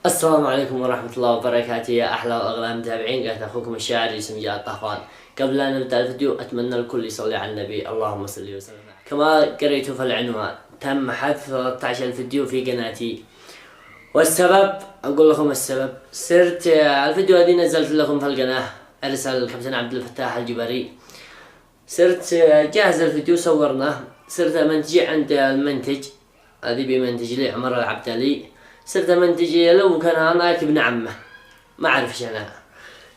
السلام عليكم ورحمة الله وبركاته يا أحلى وأغلى متابعين. قناة أخوكم الشاعر ياسم جاد الطهفان. قبل أن نبدأ الفيديو أتمنى الكل يصلي على النبي، اللهم صل وسلم. كما قريتوا في العنوان تم حذف 13 فيديو في قناتي، والسبب أقول لكم السبب. صرت الفيديو الذي نزلت لكم في القناة أرسل الكابتن عبد الفتاح الجبري. صرت جاهز الفيديو صورناه، صرت منتج عند المنتج الذي بيمنتج لي عمر العبدلي. صرت منتج له وكان هناك ابن عمه ما اعرفش انا.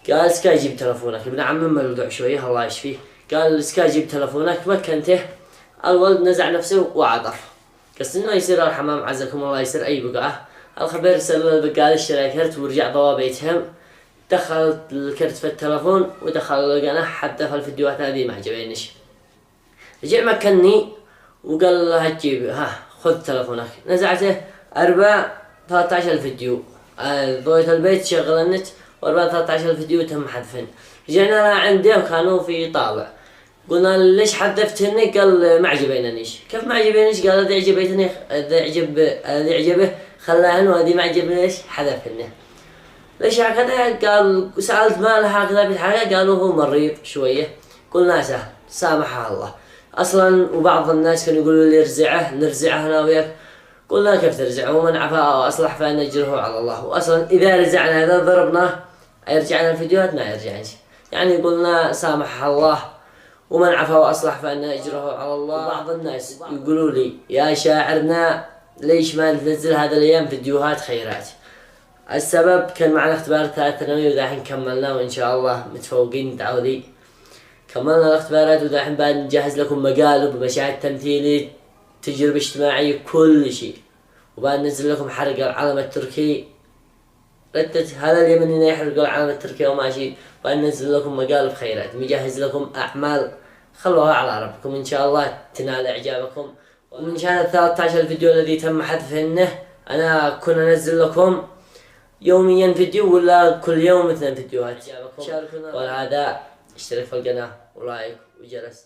قال سكاي جيب تلفونك، ابن عمه ملوع شويه الله يشفيه. قال سكاي جيب تلفونك، مكنته الولد نزع نفسه وعطف، قص انه يصير الحمام عزكم الله، يصير اي بقعه. الخبير سأل البقال اشترى كرت ورجع ضوابيتهم، دخل الكرت في التلفون ودخل القناة حتى في الفيديوهات هذه ما عجبينش. رجع مكني وقال له هتجيب خذ تلفونك، نزعته 13 فيديو. ضويت البيت شغل النت 13 فيديو تم حذفهن. رجعنا عنده وكانوا في طابع، قلنا ليش حذفتهن؟ قال ما عجبينيش. كيف ما عجبينيش؟ قال هذه عجبتني، هذه عجبه خلاهن، وهذه ما عجبنيش حذفهن. ليش هكذا؟ قال سألت مالها هكذا بالحاجة، قالوا هو مريض شوية. قلنا سهل سامحها الله اصلا. وبعض الناس كانوا يقولوا لي نرزعه انا وياك. قلنا كيف ترزعه؟ ومن عفا واصلح فان اجره على الله. واصلا اذا رزعنا اذا ضربناه يرجعنا الفيديوهات ما يرجعنش، يعني قلنا سامحها الله ومن عفا واصلح فان اجره على الله. وبعض الناس يقولوا لي يا شاعرنا ليش ما تنزل هذا الايام فيديوهات خيرات؟ السبب كان معنا اختبار 3 ثانوي ودحين كملنا وان شاء الله متفوقين متعودين. كملنا الاختبارات ودحين بعد نجهز لكم مقالب، مشاهد تمثيلي، تجربة اجتماعية، كل شيء. وبعد ننزل لكم حرق العلم التركي، ردت هذا اليمني يحرق العلم التركي وماشي. بعد ننزل لكم مقالب خيرات، مجهز لكم أعمال خلوها على ربكم إن شاء الله تنال إعجابكم. ومن شان 13 فيديو الذي تم حذفهن أنا كنا أنزل لكم يوميا فيديو ولا كل يوم 2 فيديوهات. شاركونا، وهذا اشترك في القناة ولايك وجرس.